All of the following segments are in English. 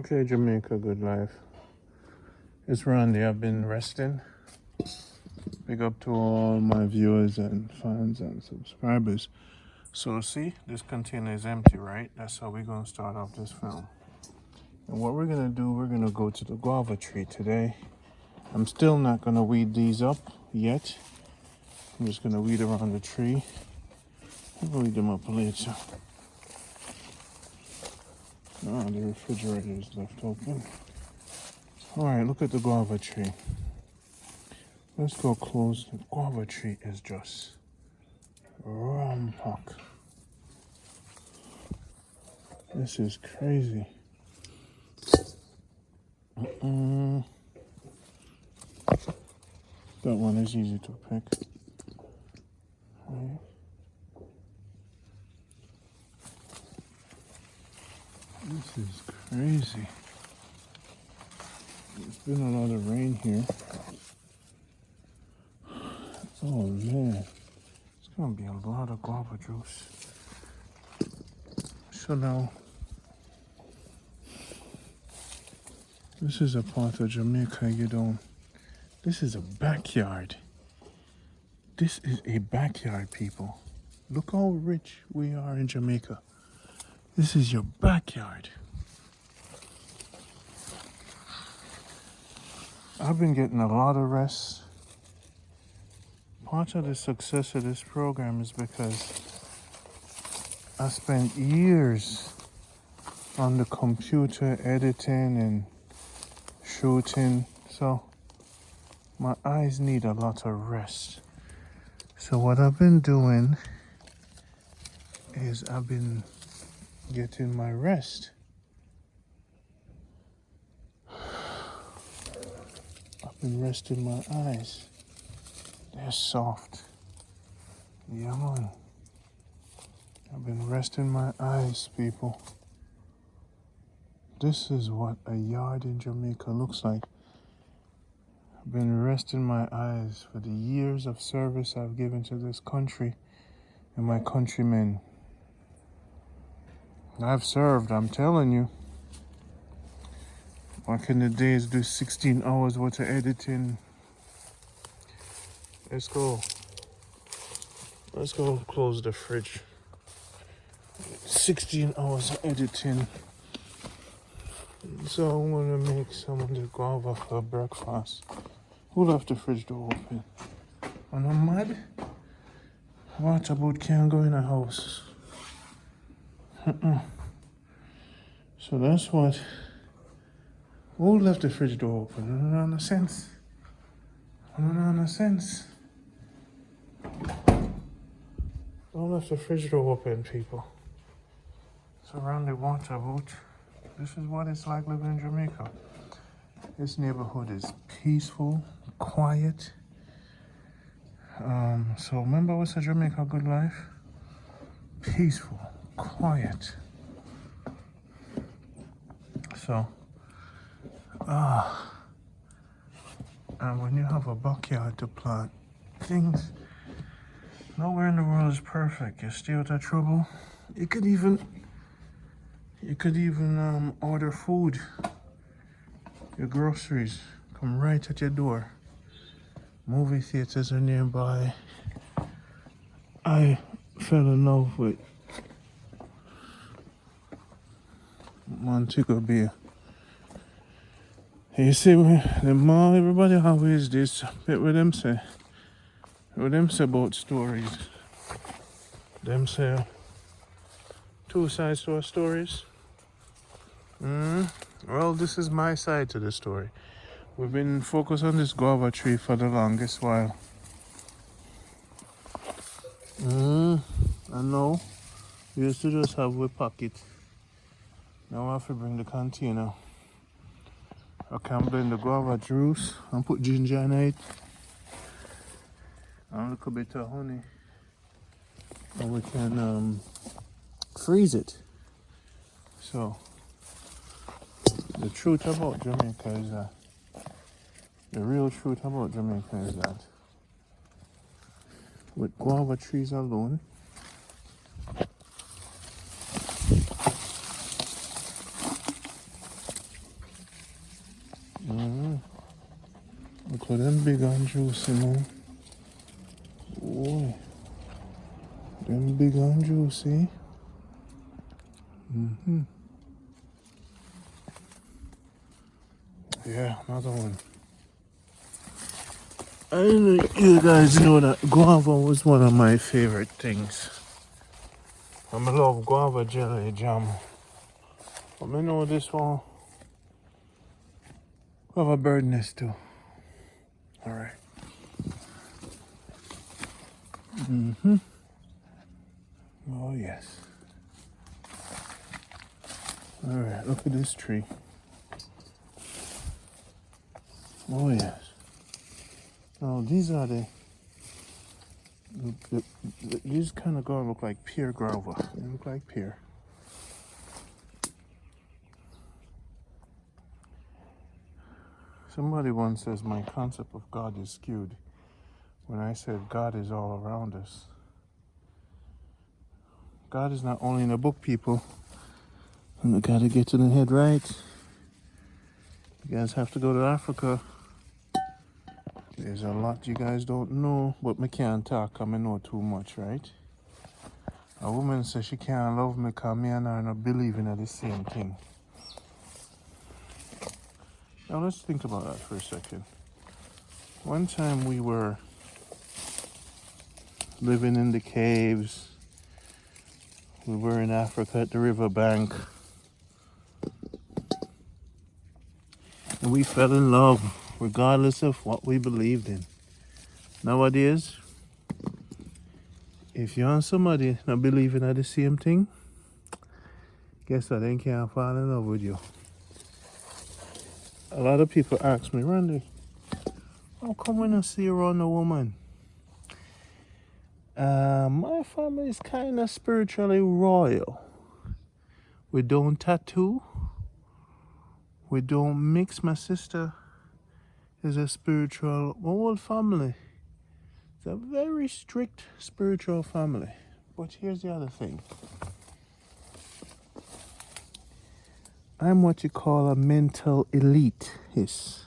Okay, Jamaica, good life. It's Randy. I've been resting. Big up to all my viewers and fans and subscribers. So see, this container is empty, right? That's how we're going to start off this film. And what we're going to do, we're going to go to the guava tree today. I'm still not going to weed these up yet. I'm just going to weed around the tree. I'll weed them up later. Oh, the refrigerator is left open. Alright, look at the guava tree. Let's go close. The guava tree is just rampant. This is crazy. That one is easy to pick. Right. This is crazy. There's been a lot of rain here. Oh man, it's gonna be a lot of guava juice. So now, this is a part of Jamaica this is a backyard. This is a backyard, people. Look how rich we are in Jamaica. This is your backyard. I've been getting a lot of rest. Part of the success of this program is because I spent years on the computer editing and shooting, so my eyes need a lot of rest. So what I've been doing is I've been getting my rest. I've been resting my eyes. They're soft. Yeah, man. I've been resting my eyes, people. This is what a yard in Jamaica looks like. I've been resting my eyes for the years of service I've given to this country and my countrymen. I've served, I'm telling you. Back in the days, do 16 hours worth of editing. Let's go close the fridge. 16 hours of editing. So I'm gonna make some of the guava for breakfast. Who left the fridge door open? And I'm mad? Water boat can't go in a house. So that's what. Who left the fridge door open? I don't know no sense. Don't left the fridge door open, people. It's around the water boat. This is what it's like living in Jamaica. This neighborhood is peaceful, quiet. So remember what's a Jamaica good life? Peaceful, quiet. So, and when you have a backyard to plant things, nowhere in the world is perfect. You stay out of trouble. You could even order food. Your groceries come right at your door. Movie theaters are nearby. I fell in love with Montego Bay. You see, the mall, everybody always this bit with them say. What them say about stories? Them say two sides to our stories. Well, this is my side to the story. We've been focused on this guava tree for the longest while. I know. We used to just have a pocket. Now I have to bring the container. I can blend the guava juice and put ginger in it. And a little bit of honey. And we can freeze it. So, the truth about Jamaica is that, the real truth about Jamaica is that, with guava trees alone, Look at them big and juicy, man. Boy. Them big and juicy. Yeah, another one. I know you guys know that guava was one of my favorite things. I love guava jelly jam. But I know this one have a bird nest too. Alright. Oh yes. Alright, look at this tree. Oh yes. Now these are these kind of gonna look like pear guava. They look like pear. Somebody once says my concept of God is skewed when I said God is all around us. God is not only in the book, people. And we gotta get to the head right. You guys have to go to Africa. There's a lot you guys don't know, but me can't talk because I know too much, right? A woman says she can't love me because me and her are not believing in the same thing. Now let's think about that for a second. One time we were living in the caves. We were in Africa at the riverbank. And we fell in love regardless of what we believed in. Nowadays, if you and somebody not believing in the same thing, guess what? They can't fall in love with you. A lot of people ask me, Randy, how come when I see you around a woman? My family is kind of spiritually royal. We don't tattoo. We don't mix. My sister is a spiritual, whole family. It's a very strict spiritual family. But here's the other thing. I'm what you call a mental elitist.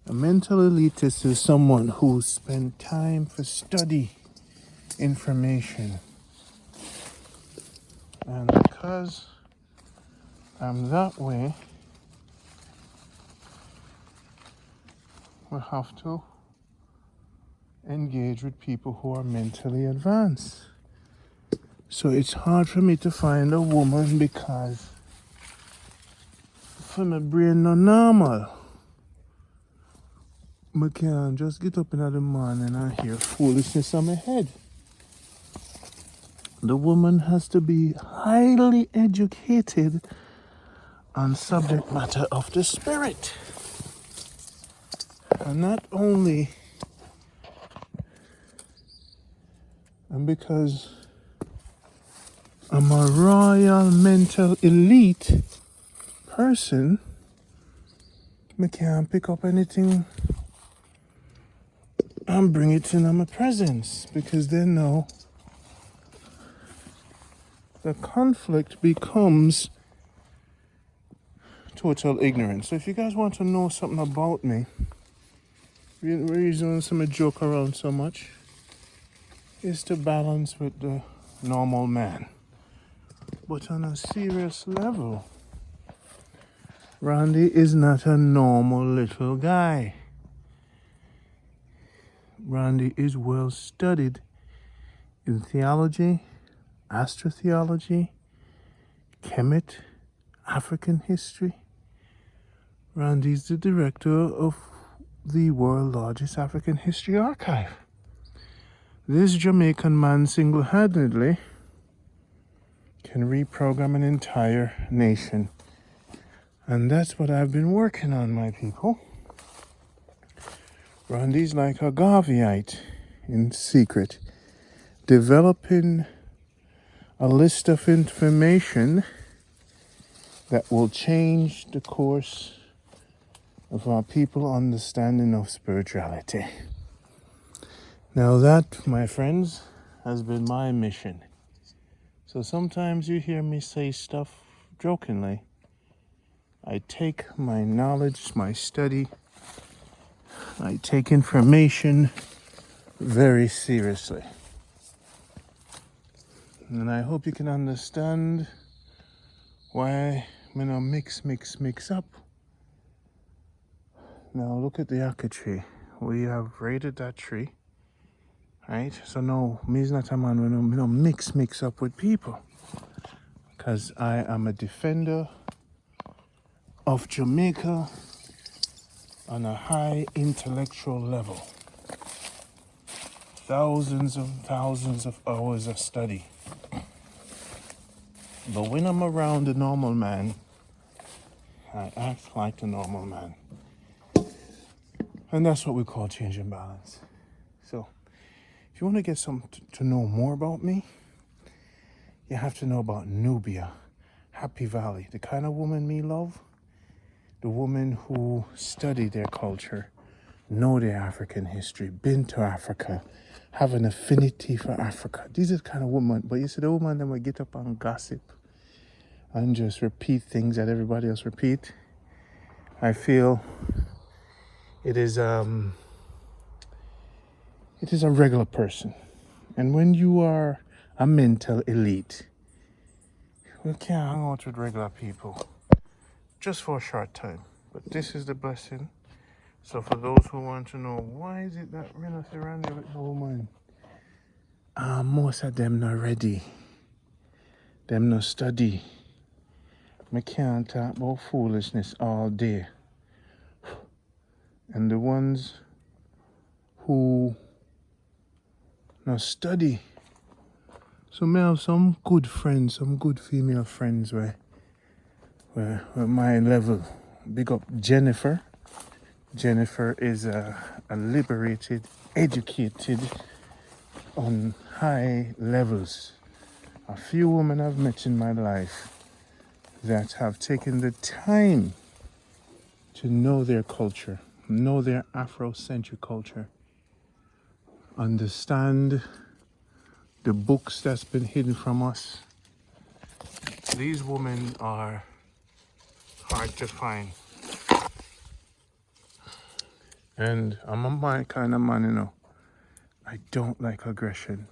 A mental elitist is someone who spent time for study information. And because I'm that way, we have to engage with people who are mentally advanced. So it's hard for me to find a woman because for my brain not normal. I can't just get up in the morning and hear foolishness on my head. The woman has to be highly educated on subject matter of the spirit. And not only, and because I'm a royal mental elite person, I can't pick up anything and bring it in my presence, because then now the conflict becomes total ignorance. So if you guys want to know something about me, the reason some joke around so much is to balance with the normal man. But on a serious level, Randy is not a normal little guy. Randy is well studied in theology, astrotheology, Kemet, African history. Randy is the director of the world's largest African history archive. This Jamaican man single-handedly can reprogram an entire nation. And that's what I've been working on, my people. Randy's like a Guaviite in secret, developing a list of information that will change the course of our people understanding of spirituality. Now that, my friends, has been my mission. So sometimes you hear me say stuff jokingly. I take my knowledge, my study, I take information very seriously. And I hope you can understand why I mix up. Now look at the yucca tree. We have raided that tree. Right? So no, me is not a man when I mix up with people. Because I am a defender of Jamaica on a high intellectual level. Thousands of hours of study. But when I'm around the normal man, I act like the normal man. And that's what we call change and balance. So, if you want to get to know more about me, you have to know about Nubia, Happy Valley, the kind of woman me love. The woman who study their culture, know their African history, been to Africa, have an affinity for Africa. These are the kind of women, but you see the woman that will get up and gossip and just repeat things that everybody else repeat. I feel it is a regular person. And when you are a mental elite, you can't hang out with regular people. Just for a short time. But this is the blessing. So for those who want to know, why is it that we're not surrounded with no woman? Most of them not ready. Them not study. I can't talk about foolishness all day. And the ones who not study. So I have some good friends, some good female friends where my level. Big up Jennifer. Jennifer is a liberated, educated on high levels. A few women I've met in my life that have taken the time to know their culture, know their Afrocentric culture, understand the books that's been hidden from us. These women are hard to find. And I'm a my kind of man, you know. I don't like aggression.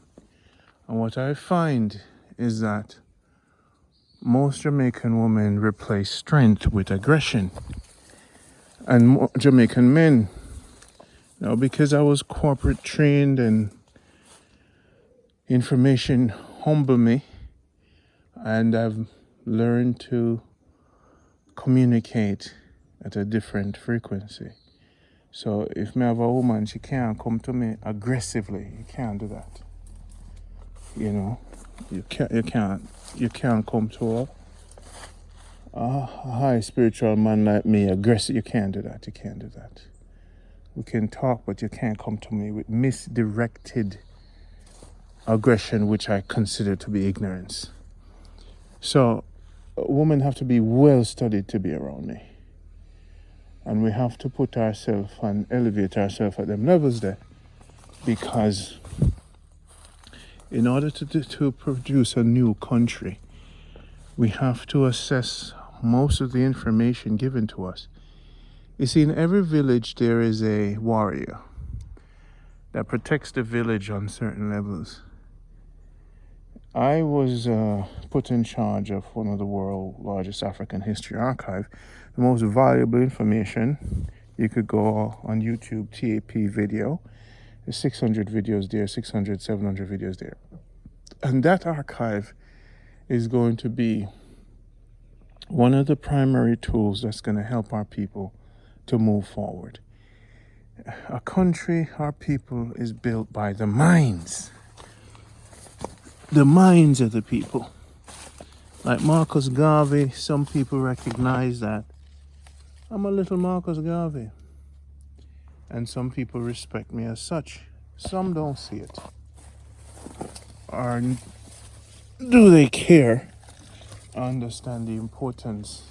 And what I find is that most Jamaican women replace strength with aggression. And Jamaican men, now because I was corporate trained and information humble me, and I've learned to communicate at a different frequency. So if me have a woman, she can't come to me aggressively. You can't do that. You know, you can't come to a high spiritual man like me aggressive. You can't do that. You can't do that. We can talk, but you can't come to me with misdirected aggression, which I consider to be ignorance. So women have to be well studied to be around me. And we have to put ourselves and elevate ourselves at them levels there. Because in order to produce a new country, we have to assess most of the information given to us. You see, in every village there is a warrior that protects the village on certain levels. I was put in charge of one of the world's largest African history archive. The most valuable information, you could go on YouTube, TAP video. There's 600 videos there, 600, 700 videos there. And that archive is going to be one of the primary tools that's going to help our people to move forward. A country, our people, is built by the minds. The minds of the people. Like Marcus Garvey, some people recognize that I'm a little Marcus Garvey. And some people respect me as such. Some don't see it. Or do they care? Understand the importance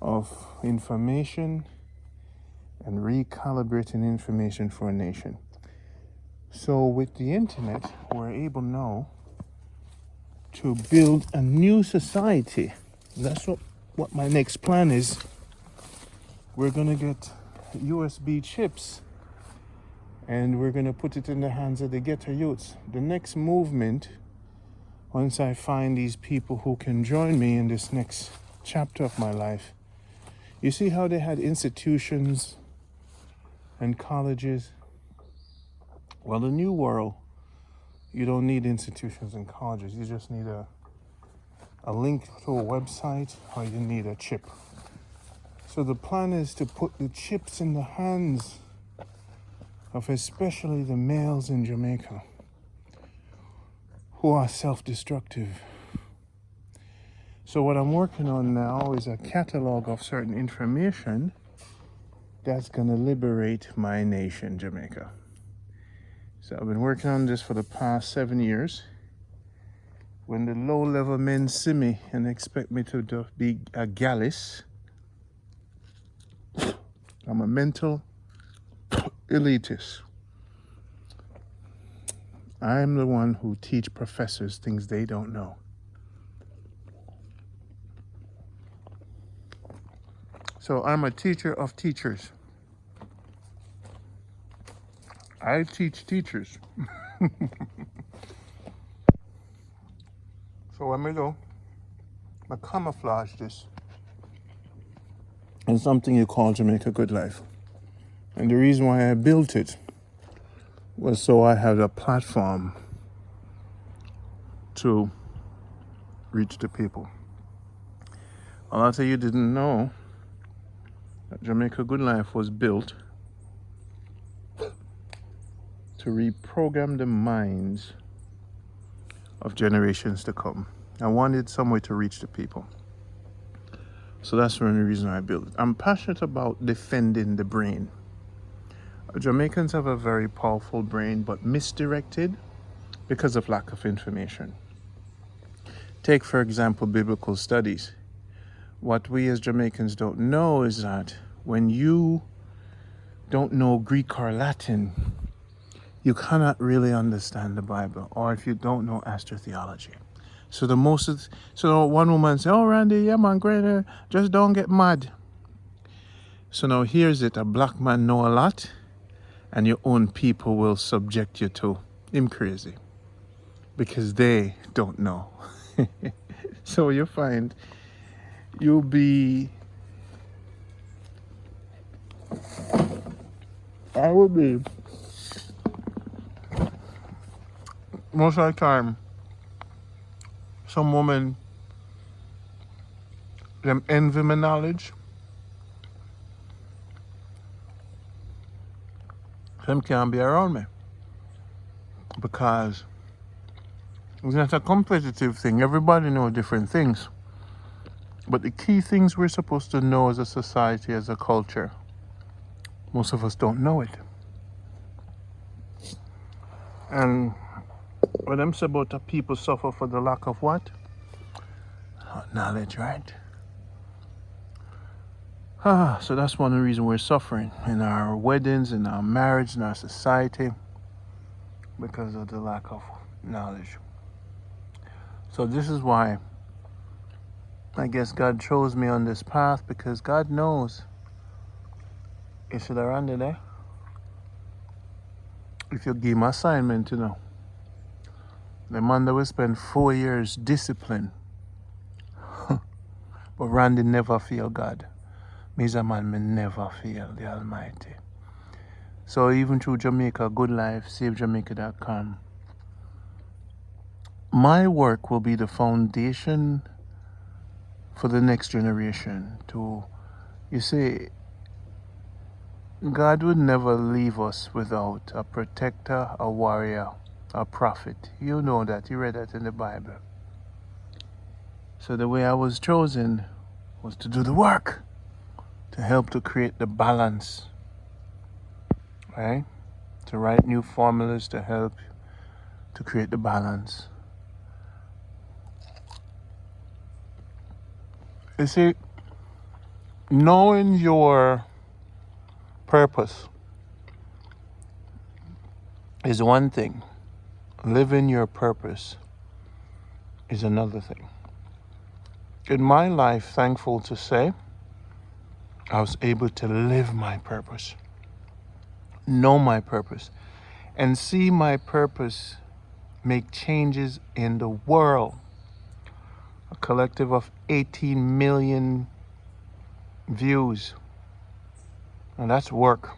of information and recalibrating information for a nation. So with the internet, we're able now to build a new society. That's what my next plan is. We're gonna get USB chips, and we're going to put it in the hands of the ghetto youths. The next movement, once I find these people who can join me in this next chapter of my life, you see how they had institutions and colleges? Well, the new world, you don't need institutions and colleges. You just need a link to a website, or you need a chip. So the plan is to put the chips in the hands of especially the males in Jamaica who are self-destructive. So what I'm working on now is a catalog of certain information that's going to liberate my nation, Jamaica. So I've been working on this for the past 7 years. When the low-level men see me and expect me to be a gallus, I'm a mental elitist. I'm the one who teach professors things they don't know. So I'm a teacher of teachers. I teach teachers. So when we go, I camouflage this in something you call Jamaica Good Life. And the reason why I built it was so I had a platform to reach the people. A lot of you didn't know that Jamaica Good Life was built to reprogram the minds of generations to come. I wanted some way to reach the people. So that's one reason I built it. I'm passionate about defending the brain. Jamaicans have a very powerful brain, but misdirected because of lack of information. Take, for example, biblical studies. What we as Jamaicans don't know is that when you don't know Greek or Latin, you cannot really understand the Bible, or if you don't know astrotheology. So one woman said, "Oh, Randy, yeah man, great, just don't get mad." So now here's it, a black man know a lot, and your own people will subject you to him crazy, because they don't know. So you find you'll be, I will be, most of the time, some women, them envy my knowledge. Them can't be around me. Because it's not a competitive thing. Everybody knows different things. But the key things we're supposed to know as a society, as a culture, most of us don't know it. And when them say about the people suffer for the lack of what? Knowledge, right? So that's one of the reasons we're suffering in our weddings, in our marriage, in our society, because of the lack of knowledge. So this is why I guess God chose me on this path, because God knows. You should have run there. If you give him assignment, the man that will spend 4 years discipline, but Randy never fear God. Me's a man may never fear the Almighty. So even through Jamaica Good Life, SaveJamaica.com, my work will be the foundation for the next generation to, you see, God would never leave us without a protector, a warrior, a prophet. You know that, you read that in the Bible. So the way I was chosen was to do the work, to help to create the balance, right? To write new formulas to help to create the balance. You see, knowing your purpose is one thing. Living your purpose is another thing. In my life, thankful to say, I was able to live my purpose, know my purpose, and see my purpose make changes in the world. A collective of 18 million views. And that's work.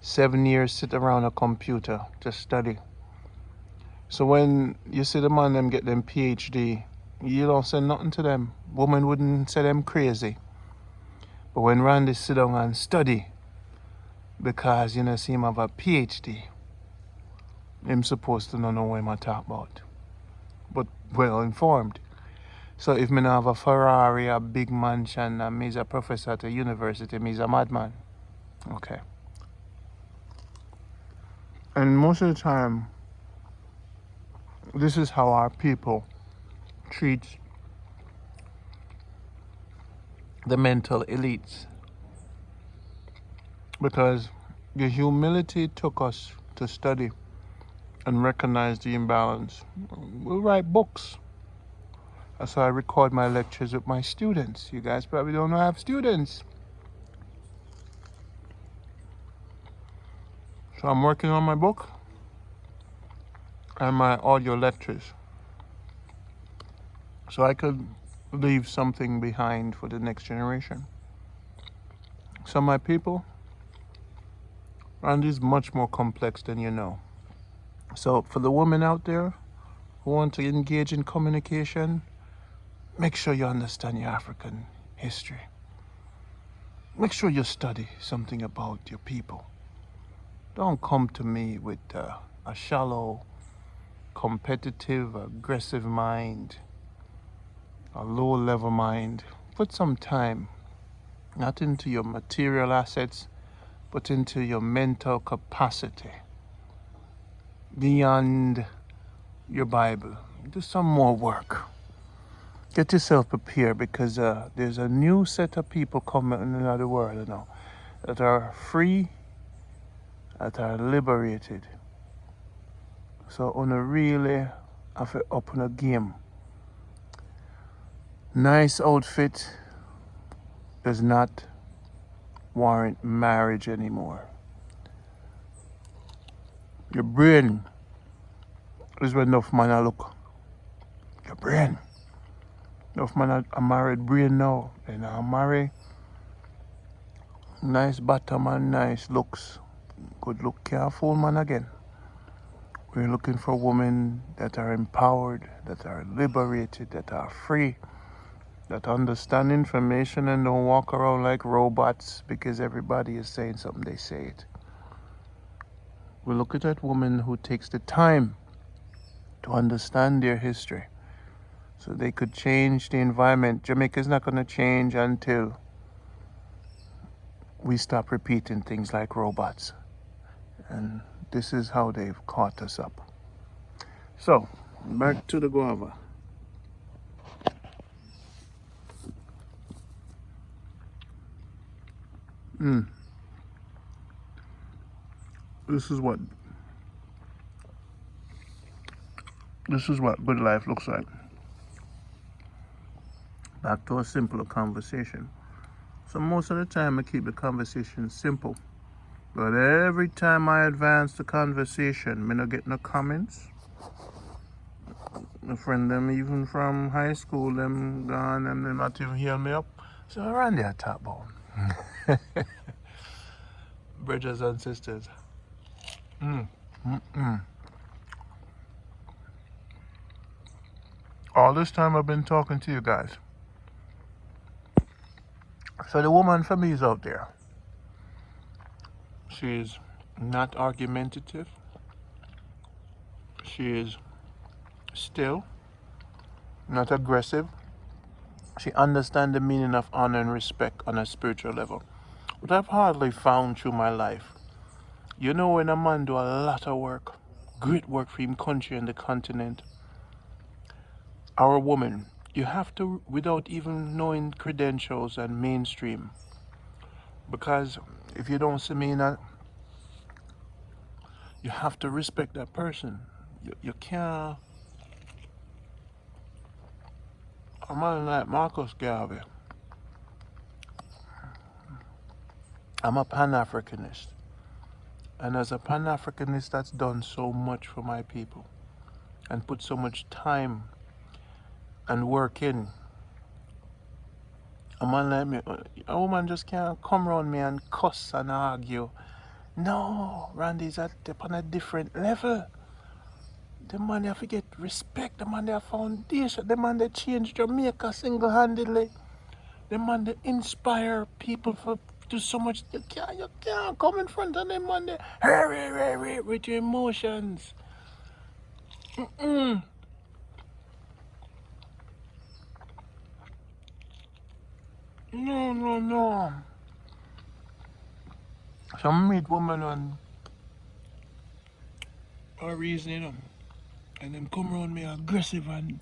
7 years sit around a computer, just study. So when you see the man them get them PhD, you don't say nothing to them. Women wouldn't say them crazy. But when Randy sit down and study, because you know see him have a PhD, him supposed to know what I talk about. But well informed. So if me not have a Ferrari, a big mansion, and me's a professor at a university, me's a madman. Okay. And most of the time, this is how our people treat the mental elites. Because the humility took us to study and recognize the imbalance. We'll write books. That's how I record my lectures with my students. You guys probably don't know I have students. So I'm working on my book and my audio lectures. So I could leave something behind for the next generation. So my people, and is much more complex than you know. So for the women out there who want to engage in communication, make sure you understand your African history. Make sure you study something about your people. Don't come to me with a shallow, competitive, aggressive mind, a low-level mind. Put some time, not into your material assets, but into your mental capacity. Beyond your Bible. Do some more work. Get yourself prepared, because there's a new set of people coming in the world now that are free, that are liberated. So on a really have to up on a game. Nice outfit does not warrant marriage anymore. Your brain is where enough man a look. Your brain. Enough man a married brain now. And I marry nice bottom and nice looks. Good look can't fool man again. We're looking for women that are empowered, that are liberated, that are free, that understand information and don't walk around like robots because everybody is saying something, they say it. We're looking at women who takes the time to understand their history so they could change the environment. Jamaica is not going to change until we stop repeating things like robots. And this is how they've caught us up. So, back to the guava. This is what good life looks like. Back to a simpler conversation. So most of the time I keep the conversation simple. But every time I advance the conversation, me not get no comments. My friend them even from high school, them gone and them not even hear me up. So around there top about. Brothers and sisters. All this time I've been talking to you guys. So the woman for me is out there. She is not argumentative. She is still, not aggressive. She understands the meaning of honor and respect on a spiritual level. But I've hardly found through my life. You know, when a man do a lot of work, great work for him country and the continent, our woman, you have to, without even knowing credentials and mainstream, because if you don't see me in that, you have to respect that person. You can't. A man like Marcus Garvey, I'm a Pan-Africanist. And as a Pan-Africanist, that's done so much for my people and put so much time and work in. A man like me, a woman just can't come around me and cuss and argue. No, Randy's on a different level. The man they have to get respect. The man they have foundation. The man they change Jamaica single-handedly. The man they inspire people for do so much. You can't come in front of them man they with your emotions. Mm-mm. No. Some meet woman on a reason, and them come around me aggressive and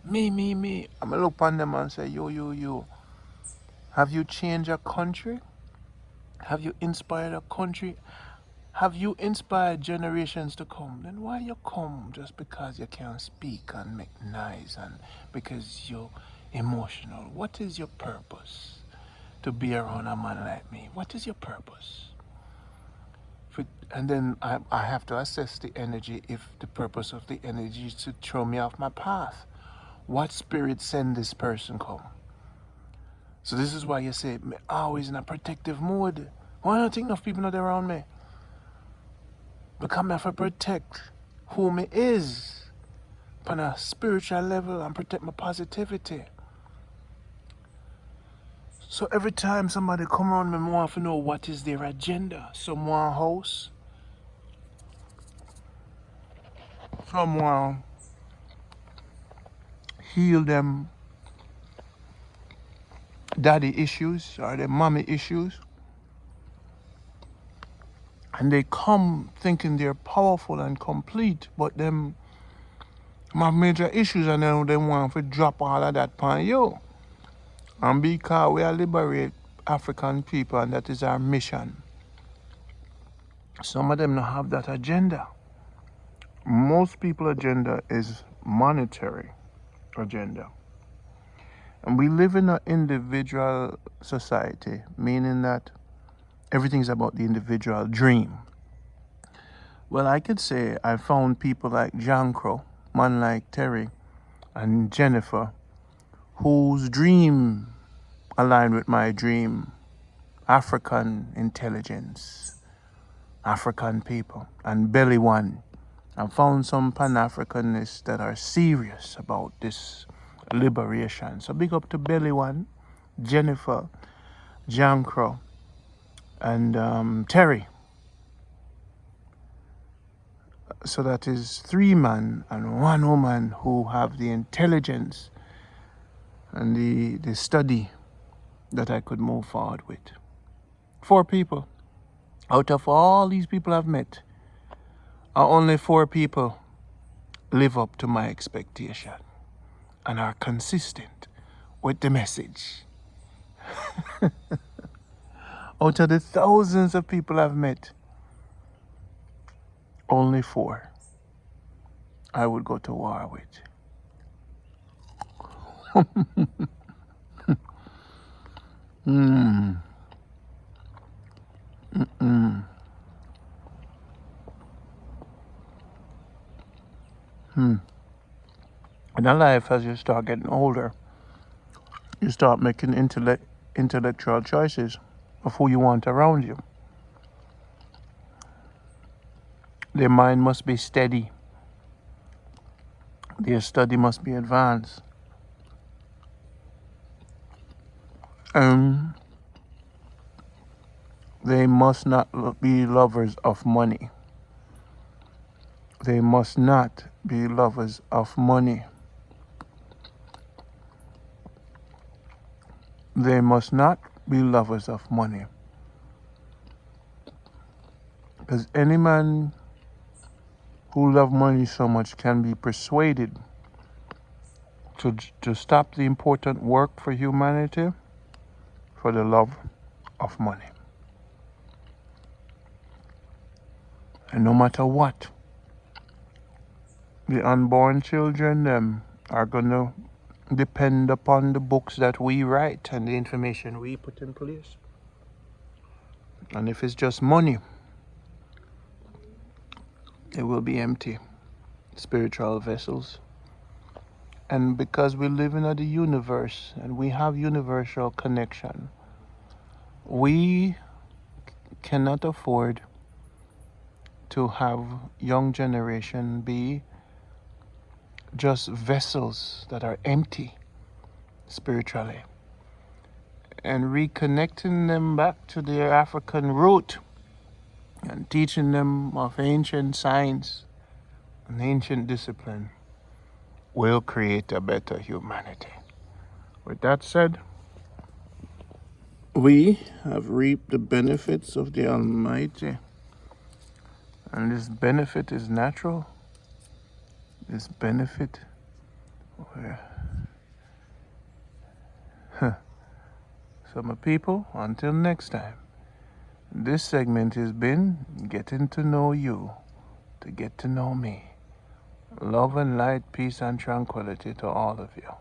me. I'm gonna look on them and say, yo. Have you changed a country? Have you inspired a country? Have you inspired generations to come? Then why you come just because you can't speak and make noise and because you're emotional? What is your purpose to be around a man like me? What is your purpose? And then I have to assess the energy if the purpose of the energy is to throw me off my path. What spirit send this person come? So this is why you say, me always in a protective mode. Why don't think enough people not around me? Because I have to protect who me is on a spiritual level and protect my positivity. So every time somebody come around me, I want to know what is their agenda. Someone house, someone heal them daddy issues or their mommy issues. And they come thinking they're powerful and complete, but them have major issues and then they want to drop all of that upon you. And because we are liberate African people and that is our mission, some of them don't have that agenda. Most people's agenda is monetary agenda. And we live in an individual society, meaning that everything's about the individual dream. Well, I could say I found people like Jankro, man like Terry, and Jennifer, whose dream aligned with my dream. African intelligence, African people, and Belly One. I found some Pan-Africanists that are serious about this liberation. So big up to Belly One, Jennifer, Jankro, and Terry. So that is 3 men and 1 woman who have the intelligence and the study that I could move forward with. 4 people. Out of all these people I've met, only 4 people live up to my expectation and are consistent with the message. Out of the thousands of people I've met, only 4 I would go to war with. In a life, as you start getting older, you start making intellectual choices of who you want around you. Their mind must be steady. Their study must be advanced. They must not be lovers of money. They must not be lovers of money. They must not be lovers of money. Because any man who loves money so much can be persuaded to stop the important work for humanity for the love of money. And no matter what, the unborn children them are going to depend upon the books that we write and the information we put in place. And if it's just money, it will be empty. Spiritual vessels. And because we live in the universe and we have universal connection, we cannot afford to have young generation be just vessels that are empty spiritually, and reconnecting them back to their African root and teaching them of ancient science and ancient discipline will create a better humanity. With that said, we have reaped the benefits of the Almighty, and this benefit is natural. This benefit, so my people, until next time, this segment has been getting to know you to get to know me. Love and light, peace and tranquility to all of you.